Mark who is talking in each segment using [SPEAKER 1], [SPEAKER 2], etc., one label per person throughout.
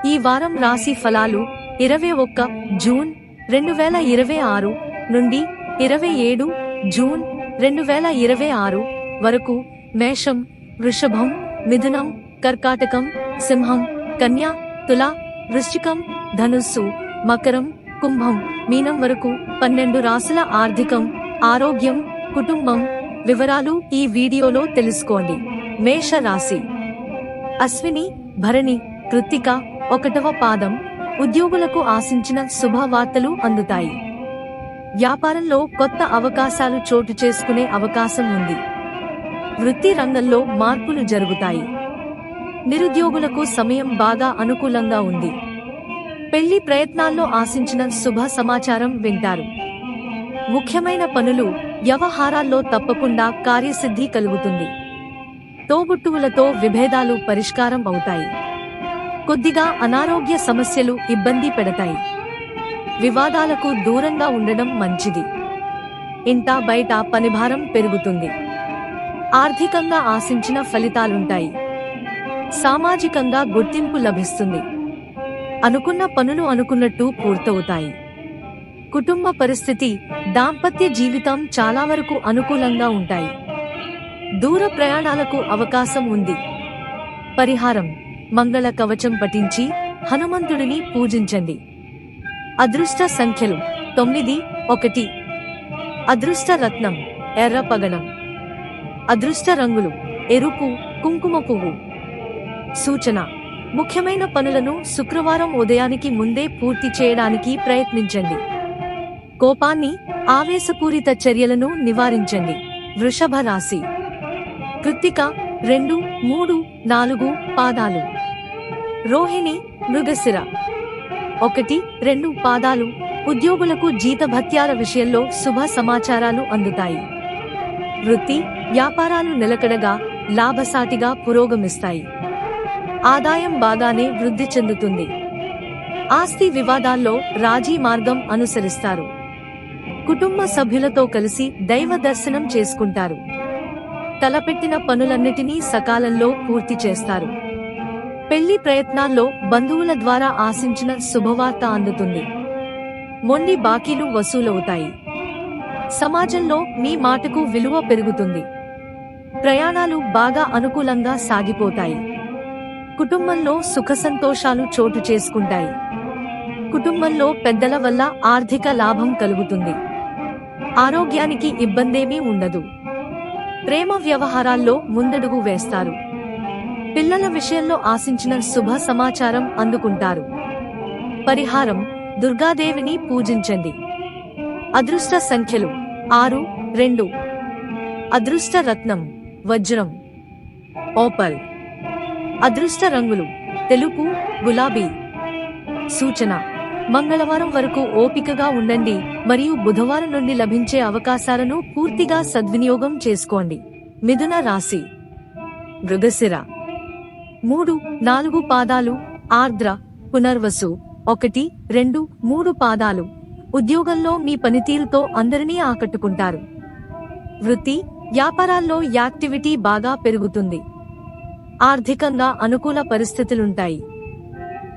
[SPEAKER 1] ఈ వారం రాశి ఫలాలు 21 జూన్ 2026 నుండి 27 జూన్ 2026 వరకు మేషం, వృషభం, మిథునం, కర్కాటకం, సింహం, కన్య, తుల, వృశ్చికం, ధనుస్సు, మకరం, కుంభం, మీనం వరకు 12 రాశుల ఆర్థికం, ఆరోగ్యం, కుటుంబం వివరాలు ఈ వీడియోలో తెలుసుకోండి. మేష రాశి. అశ్విని, భరణి, కృత్తిక 1వ పాదం ఉద్యోగులకు ఆశించిన శుభవార్తలు అందుతాయి. వ్యాపారంలో కొత్త అవకాశాలు చోటు చేసుకునే అవకాశం ఉంది. వృత్తి రంగంలో మార్పులు జరుగుతాయి. నిరుద్యోగులకు సమయం బాగా అనుకూలంగా ఉంది. పెళ్లి ప్రయత్నాల్లో ఆశించిన శుభ సమాచారం వింటారు. ముఖ్యమైన పనులు, వ్యవహారాల్లో తప్పకుండా కార్యసిద్ధి కలుగుతుంది. తోబుట్టువులతో విభేదాలు పరిష్కారం అవుతాయి. కొద్దిగా అనారోగ్య సమస్యలు ఇబ్బంది పెడతాయి. వివాదాలకు దూరంగా ఉండడం మంచిది. ఇంటా బయట పనిభారం పెరుగుతుంది. ఆర్థికంగా ఆశించిన ఫలితాలుంటాయి. సామాజికంగా గుర్తింపు లభిస్తుంది. అనుకున్న పనులు అనుకున్నట్టు పూర్తవుతాయి. కుటుంబ పరిస్థితి, దాంపత్య జీవితం చాలా వరకు అనుకూలంగా ఉంటాయి. దూర ప్రయాణాలకు అవకాశం ఉంది. పరిహారం: మంగళ కవచం పఠించి హనుమంతుడిని పూజించండి. అదృష్ట సంఖ్యలు 9, 1. అదృష్ట రత్నం ఎర్ర పగడం. అదృష్ట రంగులు ఎరుపు, కుంకుమ పువ్వు. సూచన: ముఖ్యమైన పనులను శుక్రవారం ఉదయానికి ముందే పూర్తి చేయడానికి ప్రయత్నించండి. కోపాన్ని, ఆవేశపూరిత చర్యలను నివారించండి. వృషభ రాశి. కృత్తిక 2, 3, 4 పాదాలు. రోహిణి, మృగశిర 1, 2 పాదాలు ఉద్యోగులకు జీతభత్యాల విషయంలో శుభ సమాచారాలు అందుతాయి. వృత్తి, వ్యాపారాలు నిలకడగా, లాభసాటిగా పురోగమిస్తాయి. ఆదాయం బాగానే వృద్ధి చెందుతుంది. ఆస్తి వివాదాల్లో రాజీ మార్గం అనుసరిస్తారు. కుటుంబ సభ్యులతో కలిసి దైవ దర్శనం చేసుకుంటారు. తలపెట్టిన పనులన్నిటినీ సకాలంలో పూర్తి చేస్తారు. పెళ్లి ప్రయత్నాల్లో బంధువుల ద్వారా ఆశించిన శుభవార్త అందుతుంది. మొండి బాకీలు వసూలవుతాయి. సమాజంలో మీ మాటకు విలువ పెరుగుతుంది. ప్రయాణాలు బాగా అనుకూలంగా సాగిపోతాయి. కుటుంబంలో సుఖ సంతోషాలు చోటు చేసుకుంటాయి. కుటుంబంలో పెద్దల వల్ల ఆర్థిక లాభం కలుగుతుంది. ఆరోగ్యానికి ఇబ్బందేమీ ఉండదు. ప్రేమ వ్యవహారాల్లో ముందడుగు వేస్తారు. పిల్లల విషయంలో ఆశించిన శుభ సమాచారం అందుకుంటారు. పరిహారం: దుర్గాదేవిని పూజించండి. అదృష్ట సంఖ్యలు 6, 2. అదృష్ట రత్నం వజ్రం, ఓపల్. అదృష్ట రంగులు తెలుపు, గులాబీ. సూచన: మంగళవారం వరకు ఓపికగా ఉండండి మరియు బుధవారం నుండి లభించే అవకాశాలను పూర్తిగా సద్వినియోగం చేసుకోండి. మిథున రాశి. మృగశిర 3, 4 పాదాలు. ఆర్ద్ర, పునర్వసు 1, 2, 3 పాదాలు ఉద్యోగంలో మీ పనితీరుతో అందరినీ ఆకట్టుకుంటారు. వృత్తి, వ్యాపారాల్లో యాక్టివిటీ బాగా పెరుగుతుంది. ఆర్థికంగా అనుకూల పరిస్థితులుంటాయి.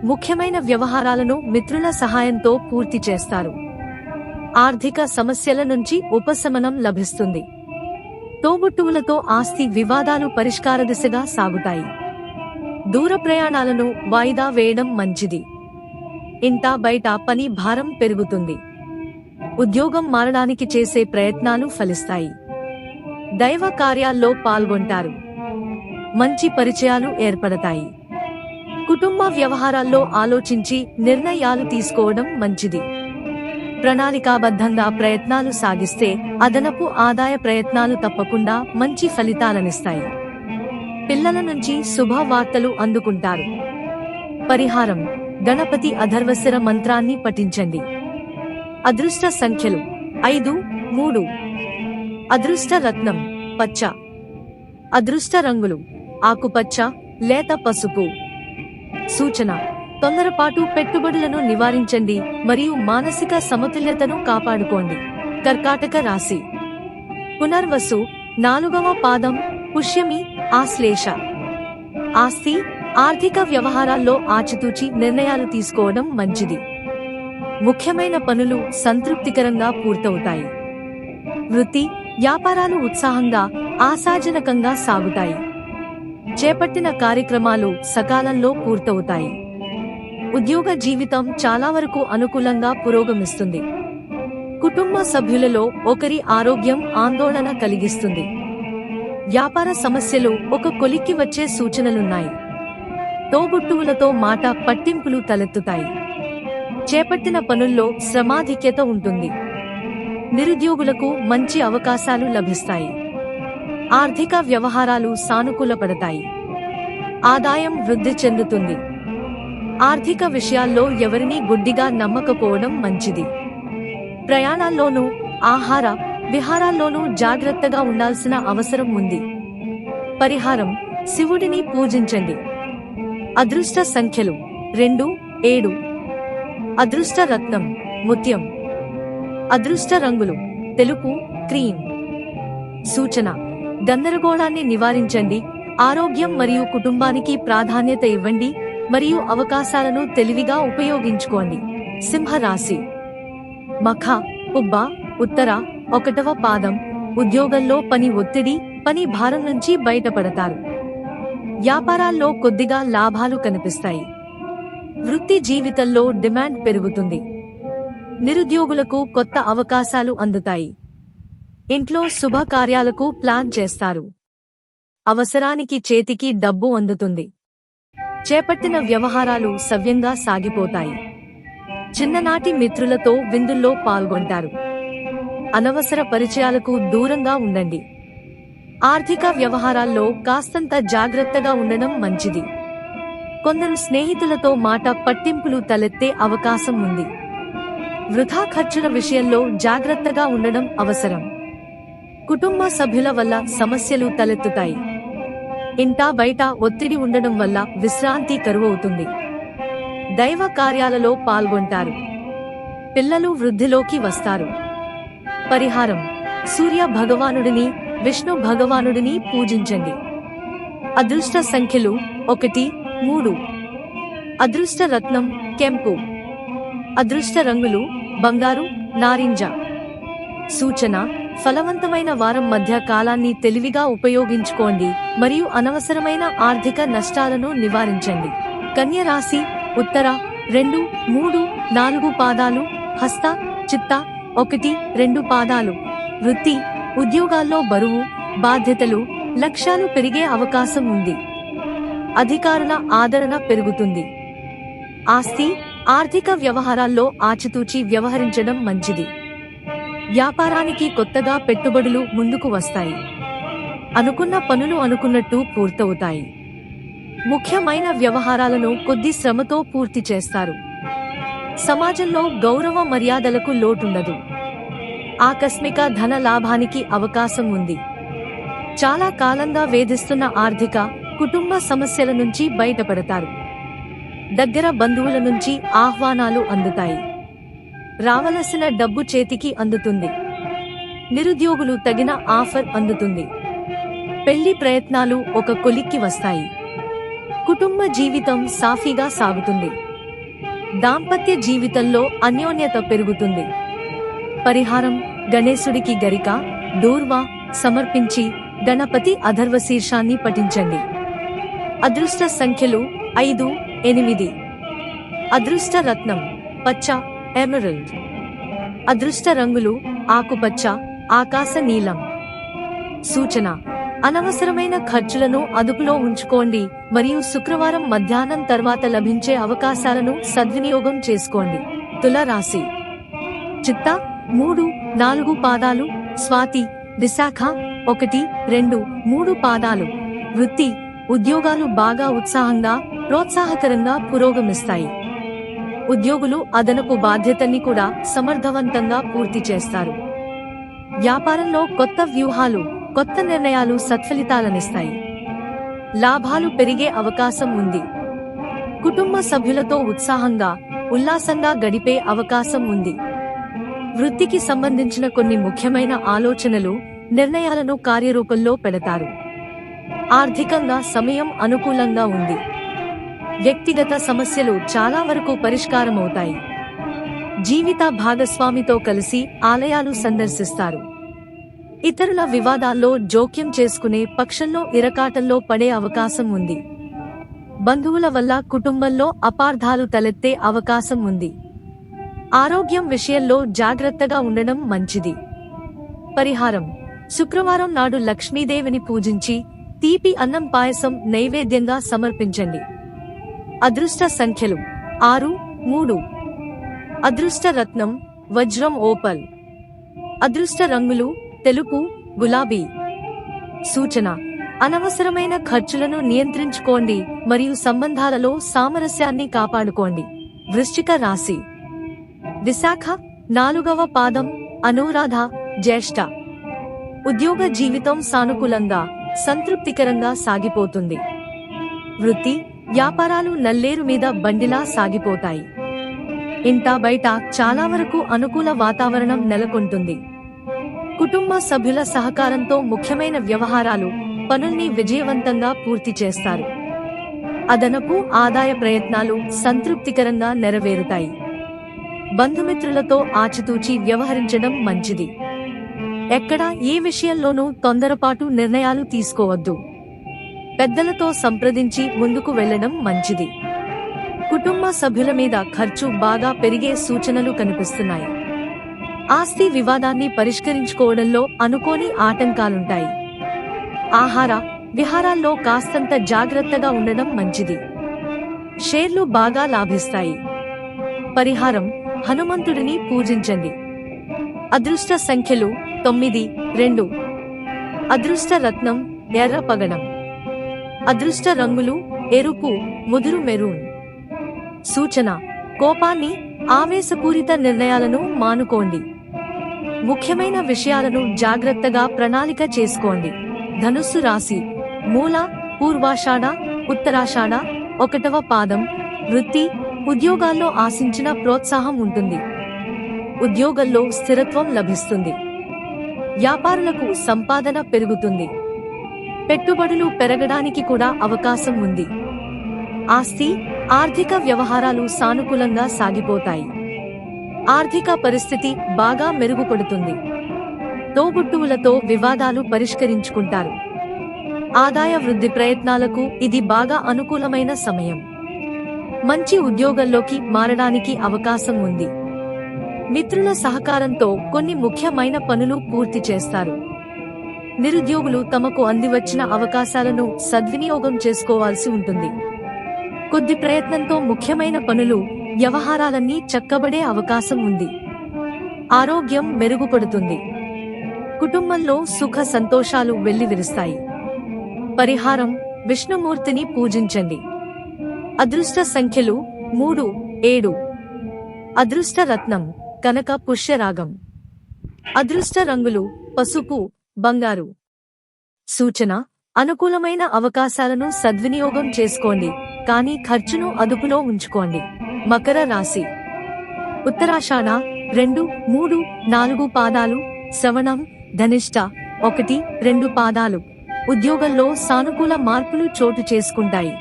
[SPEAKER 1] ముఖ్యమైన వ్యవహారాలను మిత్రుల సహాయంతో పూర్తి చేస్తారు. ఆర్థిక సమస్యల నుంచి ఉపశమనం లభిస్తుంది. తోబుట్టువులతో ఆస్తి వివాదాలు పరిష్కార దిశగా సాగుతాయి. దూర ప్రయాణాలను వాయిదా వేయడం మంచిది. ఇంటా బయట పని భారం పెరుగుతుంది. ఉద్యోగం మారడానికి చేసే ప్రయత్నాలు ఫలిస్తాయి. దైవ కార్యాల్లో పాల్గొంటారు. మంచి పరిచయాలు ఏర్పడతాయి. కుటుంబ వ్యవహారాల్లో ఆలోచించి నిర్ణయాలు తీసుకోవడం మంచిది. ప్రణాళికాబద్ధంగా ప్రయత్నాలు సాగిస్తే అదనపు ఆదాయ ప్రయత్నాలు తప్పకుండా మంచి ఫలితాలనిస్తాయి. పిల్లల నుంచి శుభవార్తలు అందుకుంటారు. పరిహారం: గణపతి అధర్వశిర మంత్రాన్ని పఠించండి. అదృష్ట సంఖ్యలు 5, 3. అదృష్ట రత్నం పచ్చ. అదృష్ట రంగులు ఆకుపచ్చ, లేత పసుపు. సూచన: తొందరపాటు పెట్టుబడులను నివారించండి మరియు మానసిక సమతుల్యతను కాపాడుకోండి. కర్కాటక రాశి. పునర్వసు 4వ పాదం. పుష్యమి, ఆశ్లేష. ఆస్తి, ఆర్థిక వ్యవహారాల్లో ఆచితూచి నిర్ణయాలు తీసుకోవడం మంచిది. ముఖ్యమైన పనులు సంతృప్తికరంగా పూర్తవుతాయి. వృత్తి, వ్యాపారాలు ఉత్సాహంగా, ఆశాజనకంగా సాగుతాయి. చేపట్టిన కార్యక్రమాలు సకాలంలో పూర్తవుతాయి. ఉద్యోగ జీవితం చాలా వరకు అనుకూలంగా పురోగమిస్తుంది. కుటుంబ సభ్యులలో ఒకరి ఆరోగ్యం ఆందోళన కలిగిస్తుంది. వ్యాపార సమస్యలు ఒక కొలిక్కి వచ్చే సూచనలున్నాయి. తోబుట్టువులతో మాట పట్టింపులు తలెత్తుతాయి. చేపట్టిన పనుల్లో శ్రమాధిక్యత ఉంటుంది. నిరుద్యోగులకు మంచి అవకాశాలు లభిస్తాయి. ఆర్థిక వ్యవహారాలు సానుకూలపడతాయి. ఆదాయం వృద్ధి చెందుతుంది. ఆర్థిక విషయాల్లో ఎవరినీ గుడ్డిగా నమ్మకపోవడం మంచిది. ప్రయాణాల్లోనూ, ఆహార విహారాల్లోనూ జాగ్రత్తగా ఉండాల్సిన అవసరం ఉంది. పరిహారం: శివుడిని పూజించండి. అదృష్ట సంఖ్యలు 2, 7. అదృష్ట రత్నం ముత్యం. అదృష్ట రంగులు తెలుపు, క్రీమ్. సూచన: గందరగోళాన్ని నివారించండి. ఆరోగ్యం మరియు కుటుంబానికి ప్రాధాన్యత ఇవ్వండి మరియు అవకాశాలను తెలివిగా ఉపయోగించుకోండి. సింహరాశి. మఖ, పుబ్బ, ఉత్తర 1వ పాదం. ఉద్యోగంలో పని ఒత్తిడి, పని భారం నుంచి బయటపడతారు. వ్యాపారాల్లో కొద్దిగా లాభాలు కనిపిస్తాయి. వృత్తి జీవితంలో డిమాండ్ పెరుగుతుంది. నిరుద్యోగులకు కొత్త అవకాశాలు అందుతాయి. ఇంట్లో శుభకార్యాలకు ప్లాన్ చేస్తారు. అవసరానికి చేతికి డబ్బు అందుతుంది. చేపట్టిన వ్యవహారాలు సవ్యంగా సాగిపోతాయి. చిన్ననాటి మిత్రులతో విందుల్లో పాల్గొంటారు. అనవసర పరిచయాలకు దూరంగా ఉండండి. ఆర్థిక వ్యవహారాల్లో కాస్తంత జాగ్రత్తగా ఉండడం మంచిది. కొందరు స్నేహితులతో మాట పట్టింపులు తలెత్తే అవకాశం ఉంది. వృథా ఖర్చుల విషయంలో జాగ్రత్తగా ఉండడం అవసరం. కుటుంబ సభ్యుల వల్ల సమస్యలు తలెత్తుతాయి. ఇంటా బయట ఒత్తిడి ఉండడం వల్ల విశ్రాంతి కరువవుతుంది. దైవ కార్యాలలో పాల్గొంటారు. పిల్లలు వృద్ధిలోకి వస్తారు. పరిహారం: సూర్య భగవానుడిని, విష్ణు భగవానుడిని పూజించండి. అదృష్ట సంఖ్యలు 1, 3. అదృష్ట రత్నం కెంపు. అదృష్ట రంగులు బంగారు, నారింజ. సూచన: ఫలవంతమైన వారం మధ్య కాలాన్ని తెలివిగా ఉపయోగించుకోండి మరియు అనవసరమైన ఆర్థిక నష్టాలను నివారించండి. కన్య రాశి. ఉత్తర 2, 3, 4 పాదాలు. హస్త, చిత్త 1, 2 పాదాలు. వృత్తి, ఉద్యోగాల్లో బరువు, బాధ్యతలు, లక్ష్యాలు పెరిగే అవకాశం ఉంది. అధికారుల ఆదరణ పెరుగుతుంది. ఆస్తి, ఆర్థిక వ్యవహారాల్లో ఆచితూచి వ్యవహరించడం మంచిది. వ్యాపారానికి కొత్తగా పెట్టుబడులు ముందుకు వస్తాయి. అనుకున్న పనులు అనుకున్నట్టు పూర్తవుతాయి. ముఖ్యమైన వ్యవహారాలను కొద్ది శ్రమతో పూర్తి చేస్తారు. సమాజంలో గౌరవ మర్యాదలకు లోటుండదు. ఆకస్మిక ధన లాభానికి అవకాశం ఉంది. చాలా కాలంగా వేధిస్తున్న ఆర్థిక, కుటుంబ సమస్యల నుంచి బయటపడతారు. దగ్గర బంధువుల నుంచి ఆహ్వానాలు అందుతాయి. రావలసిన డబ్బు చేతికి అందుతుంది. నిరుద్యోగులు తగిన ఆఫర్ అందుతుంది. పెళ్లి ప్రయత్నాలు ఒక కొలిక్కి వస్తాయి. కుటుంబ జీవితం సాఫీగా సాగుతుంది. దాంపత్య జీవితంలో అన్యోన్యత పెరుగుతుంది. పరిహారం: గణేశుడికి గరిక, దూర్వా సమర్పించి గణపతి అథర్వశీర్షాన్ని పఠించండి. అదృష్ట సంఖ్యలు 5, 8. అదృష్ట రత్నం పచ్చ, ఎమరల్డ్. అదృష్ట రంగులు ఆకుపచ్చ, ఆకాశ నీలం. సూచన: అనవసరమైన ఖర్చులను అదుపులో ఉంచుకోండి మరియు శుక్రవారం మధ్యాహ్నం తర్వాత లభించే అవకాశాలను సద్వినియోగం చేసుకోండి. తుల రాశి. చిత్త 3, 4 పాదాలు. స్వాతి, విశాఖ 1, 2, 3 పాదాలు. వృత్తి, ఉద్యోగాలు బాగా ఉత్సాహంగా, ప్రోత్సాహకరంగా పురోగమిస్తాయి. ఉద్యోగులు అదనపు బాధ్యతల్ని కూడా సమర్థవంతంగా పూర్తి చేస్తారు. వ్యాపారంలో కొత్త వ్యూహాలు, కొత్త నిర్ణయాలు సత్ఫలితాలనిస్తాయి. లాభాలు పెరిగే అవకాశం ఉంది. కుటుంబ సభ్యులతో ఉత్సాహంగా, ఉల్లాసంగా గడిపే అవకాశం ఉంది. వృత్తికి సంబంధించిన కొన్ని ముఖ్యమైన ఆలోచనలు, నిర్ణయాలను కార్యరూపంలో పెడతారు. ఆర్థికంగా సమయం అనుకూలంగా ఉంది. వ్యక్తిగత సమస్యలు చాలా వరకు పరిష్కారమవుతాయి. జీవిత భాగస్వామితో కలిసి ఆలయాలు సందర్శిస్తారు. ఇతరుల వివాదాల్లో జోక్యం చేసుకునే పక్షంలో ఇరకాటంలో పడే అవకాశం ఉంది. బంధువుల వల్ల కుటుంబంలో అపార్థాలు తలెత్తే అవకాశం ఉంది. ఆరోగ్యం విషయంలో జాగ్రత్తగా ఉండడం మంచిది. పరిహారం: శుక్రవారం నాడు లక్ష్మీదేవిని పూజించి తీపి అన్నం పాయసం నైవేద్యంగా సమర్పించండి. అదృష్ట సంఖ్యలు 6, 3. అదృష్ట రత్నం వజ్రం ఓపల్. అదృష్ట రంగులు తెలుపు, గులాబీ. సూచన: అనవసరమైన ఖర్చులను నియంత్రించుకోండి మరియు సంబంధాలలో సామరస్యాన్ని కాపాడుకోండి. వృశ్చిక రాశి: విశాఖ 4వ పాదం, అనురాధ, జ్యేష్ఠ. ఉద్యోగ జీవితం సానుకూలంగా, సంతృప్తికరంగా సాగిపోతుంది. వృత్తి, వ్యాపారాలు నల్లేరు మీద బండిలా సాగిపోతాయి. ఇంటా బయట చాలా వరకు అనుకూల వాతావరణం నెలకొంటుంది. కుటుంబ సభ్యుల సహకారంతో ముఖ్యమైన వ్యవహారాలు, పనుల్ని విజయవంతంగా పూర్తి చేస్తారు. అదనపు ఆదాయ ప్రయత్నాలు సంతృప్తికరంగా నెరవేరుతాయి. బంధుమిత్రులతో ఆచితూచి వ్యవహరించడం మంచిది. ఎక్కడా ఏ విషయంలోనూ తొందరపాటు నిర్ణయాలు తీసుకోవద్దు. పెద్దలతో సంప్రదించి ముందుకు వెళ్లడం మంచిది. కుటుంబ సభ్యుల మీద ఖర్చు బాగా పెరిగే సూచనలు కనిపిస్తున్నాయి. ఆస్తి వివాదాన్ని పరిష్కరించుకోవడంలో అనుకోని ఆటంకాలుంటాయి. ఆహార విహారాల్లో కాస్తంత జాగ్రత్తగా ఉండడం మంచిది. షేర్లు బాగా లాభిస్తాయి. పరిహారం: హనుమంతుడిని పూజించండి. అదృష్ట సంఖ్యలు 9, 2. అదృష్ట రత్నం ఎర్ర పగడం. అదృష్ట రంగులు ఎరుపు, ముదురు మెరూన్. సూచన: కోపాన్ని, ఆవేశపూరిత నిర్ణయాలను మానుకోండి. ముఖ్యమైన విషయాలను జాగ్రత్తగా ప్రణాళిక చేసుకోండి. ధనుస్సు రాశి: మూల, పూర్వాషాఢ, ఉత్తరాషాఢ, 1వ పాదం. వృత్తి, ఉద్యోగాల్లో ఆశించిన ప్రోత్సాహం ఉంటుంది. ఉద్యోగంలో స్థిరత్వం లభిస్తుంది. వ్యాపారులకు సంపాదన పెరుగుతుంది. పెట్టుబడులు పెరగడానికి కూడా అవకాశం ఉంది. ఆస్తి, ఆర్థిక వ్యవహారాలు సానుకూలంగా సాగిపోతాయి. ఆర్థిక పరిస్థితి బాగా మెరుగుపడుతుంది. తోబుట్టువులతో వివాదాలు పరిష్కరించుకుంటారు. ఆదాయ వృద్ధి ప్రయత్నాలకు ఇది బాగా అనుకూలమైన సమయం. మంచి ఉద్యోగంలోకి మారడానికి అవకాశం ఉంది. మిత్రుల సహకారంతో కొన్ని ముఖ్యమైన పనులు పూర్తి చేస్తారు. నిరుద్యోగులు తమకు అందివచ్చిన అవకాశాలను సద్వినియోగం చేసుకోవాల్సి ఉంటుంది. కొద్ది ప్రయత్నంతో ముఖ్యమైన పనులు, వ్యవహారాలన్నీ చక్కబడే అవకాశం ఉంది. ఆరోగ్యం మెరుగుపడుతుంది. కుటుంబంలో సుఖ సంతోషాలు వెల్లివిరుస్తాయి. పరిహారం: విష్ణుమూర్తిని పూజించండి. అదృష్ట సంఖ్యలు 3, 7. అదృష్ట రత్నం కనక పుష్యరాగం. అదృష్ట రంగులు పసుపు, బంగారు. సూచన: అనుకూలమైన అవకాశాలను సద్వినియోగం చేసుకోండి, కానీ ఖర్చును అదుపులో ఉంచుకోండి. మకర రాశి: ఉత్తరాషాఢ 2, 3, 4 పాదాలు, శ్రవణం, ధనిష్ట 1, 2 పాదాలు. ఉద్యోగంలో సానుకూల మార్పులు చోటు చేసుకుంటాయి.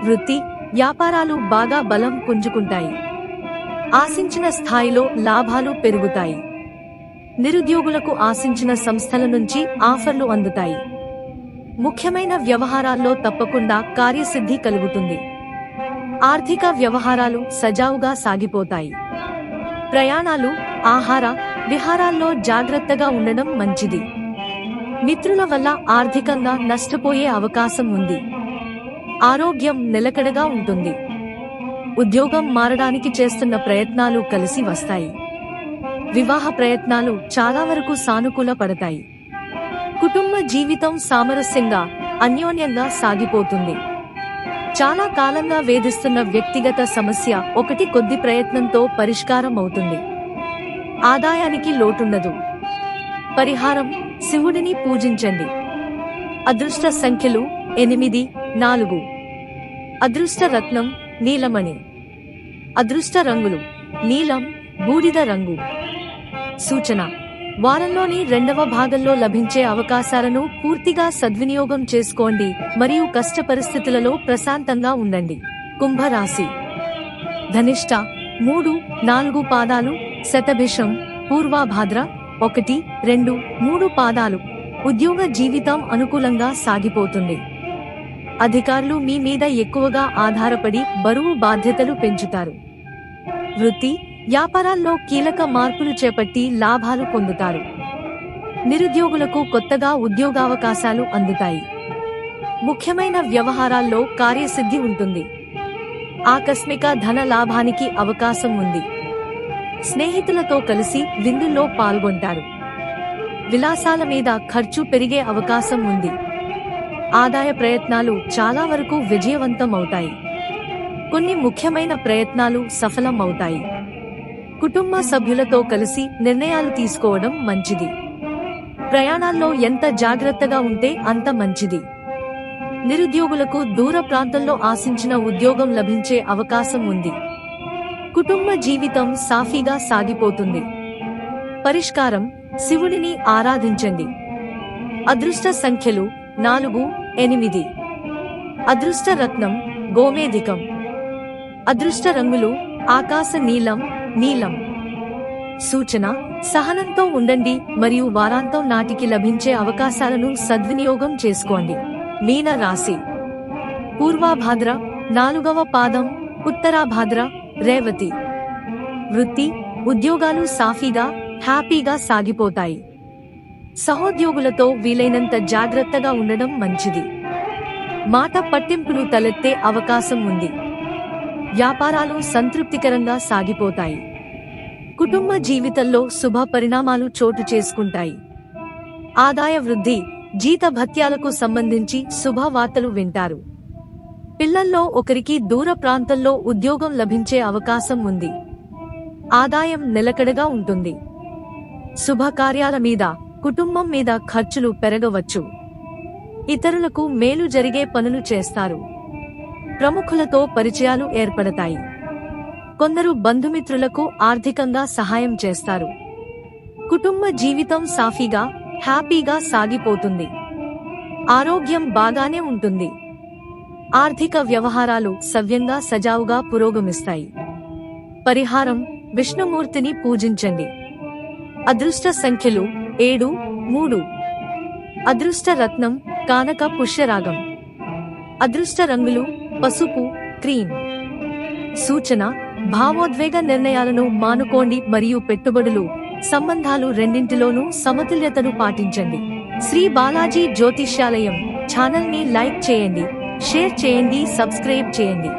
[SPEAKER 1] వృత్తి, వ్యాపారాలు బాగా బలం పుంజుకుంటాయి. ఆశించిన స్థాయిలో లాభాలు పెరుగుతాయి. నిరుద్యోగులకు ఆశించిన సంస్థల నుంచి ఆఫర్లు అందుతాయి. ముఖ్యమైన వ్యవహారాల్లో తప్పకుండా కార్యసిద్ధి కలుగుతుంది. ఆర్థిక వ్యవహారాలు సజావుగా సాగిపోతాయి. ప్రయాణాలు, ఆహార విహారాల్లో జాగ్రత్తగా ఉండడం మంచిది. మిత్రుల వల్ల ఆర్థికంగా నష్టపోయే అవకాశం ఉంది. ఆరోగ్యం నిలకడగా ఉంటుంది. ఉద్యోగం మారడానికి చేస్తున్న ప్రయత్నాలు కలిసి వస్తాయి. వివాహ ప్రయత్నాలు చాలా వరకు సానుకూల పడతాయి. కుటుంబ జీవితం సామరస్యంగా, అన్యోన్యంగా సాగిపోతుంది. చాలా కాలంగా వేధిస్తున్న వ్యక్తిగత సమస్య ఒకటి కొద్ది ప్రయత్నంతో పరిష్కారం అవుతుంది. ఆదాయానికి లోటుండదు. పరిహారం: శివుడిని పూజించండి. అదృష్ట సంఖ్యలు 8, 4. అదృష్ట రత్నం నీలమణి. అదృష్ట రంగులు నీలం, బూడిద రంగు. సూచన: వారంలోని 2వ భాగంలో లభించే అవకాశాలను పూర్తిగా సద్వినియోగం చేసుకోండి మరియు కష్ట పరిస్థితులలో ప్రశాంతంగా ఉండండి. కుంభరాశి. ధనిష్ట 3-4 పాదాలు, శతభిషం, పూర్వాభాద్ర 1-2-3 పాదాలు. ఉద్యోగ జీవితం అనుకూలంగా సాగిపోతుంది. అధికారులు మీ మీద ఎక్కువగా ఆధారపడి బరువు బాధ్యతలు పెంచుతారు. వృత్తి, వ్యాపారాల్లో కీలక మార్పులు చేపట్టి లాభాలు పొందుతారు. నిరుద్యోగులకు కొత్తగా ఉద్యోగావకాశాలు అందుతాయి. ముఖ్యమైన వ్యవహారాల్లో కార్యసిద్ధి ఉంటుంది. ఆకస్మిక ధన లాభానికి అవకాశం ఉంది. స్నేహితులతో కలిసి విందుల్లో పాల్గొంటారు. విలాసాల మీద ఖర్చు పెరిగే అవకాశం ఉంది. ఆదాయ ప్రయత్నాలు చాలా వరకు విజయవంతం అవుతాయి. కొన్ని ముఖ్యమైన ప్రయత్నాలు సఫలం అవుతాయి. కుటుంబ సభ్యులతో కలిసి నిర్ణయాలు తీసుకోవడం మంచిది. ప్రయాణాల్లో ఎంత జాగ్రత్తగా ఉంటే అంత మంచిది. నిరుద్యోగులకు దూర ప్రాంతంలో ఆశించిన ఉద్యోగం లభించే అవకాశం ఉంది. కుటుంబ జీవితం సాఫీగా సాగిపోతుంది. పరిష్కారం: శివుడిని ఆరాధించండి. అదృష్ట సంఖ్యలు 4-8. అదృష్ట రత్నం గోమేధికం. అదృష్ట రంగులు ఆకాశ నీలం, నీలం. సూచన: సహనంతో ఉండండి మరియు వారాంతం నాటికి లభించే అవకాశాలను సద్వినియోగం చేసుకోండి. మీన రాశి. పూర్వాభాద్ర 4వ పాదం, ఉత్తరాభాద్ర, రేవతి. వృత్తి, ఉద్యోగాలు సాఫీగా, హ్యాపీగా సాగిపోతాయి. సహోద్యోగులతో వీలైనంత జాగ్రత్తగా ఉండడం మంచిది. మాట పట్టింపులు తలెత్తే అవకాశం ఉంది. వ్యాపారాలు సంతృప్తికరంగా సాగిపోతాయి. కుటుంబ జీవితంలో శుభ పరిణామాలు చోటు చేసుకుంటాయి. ఆదాయ వృద్ధి, జీతభత్యాలకు సంబంధించి శుభవార్తలు వింటారు. పిల్లల్లో ఒకరికి దూర ప్రాంతంలో ఉద్యోగం లభించే అవకాశం ఉంది. ఆదాయం నిలకడగా ఉంటుంది. శుభకార్యాల మీద, కుటుంబం మీద ఖర్చులు పెరగవచ్చు. ఇతరులకు మేలు జరిగే పనులు చేస్తారు. ప్రముఖులతో పరిచయాలు ఏర్పడతాయి. కొందరు బంధుమిత్రులకు ఆర్థికంగా సహాయం చేస్తారు. కుటుంబ జీవితం సాఫీగా, హ్యాపీగా సాగిపోతుంది. ఆరోగ్యం బాగానే ఉంటుంది. ఆర్థిక వ్యవహారాలు సవ్యంగా సజావుగా పురోగమిస్తాయి. పరిహారం: విష్ణుమూర్తిని పూజించండి. అదృష్ట సంఖ్యలు 7-3. అదృష్ట రత్నం కానక పుష్యరాగం. అదృష్ట రంగులు పసుపు, క్రీమ్. సూచన: భావోద్వేగ నిర్ణయాలను మానుకోండి మరియు పెట్టుబడులు, సంబంధాలు రెండింటిలోనూ సమతుల్యతను పాటించండి. శ్రీ బాలాజీ జ్యోతిష్యాలయం ఛానల్ ని లైక్ చేయండి, షేర్ చేయండి, సబ్స్క్రైబ్ చేయండి.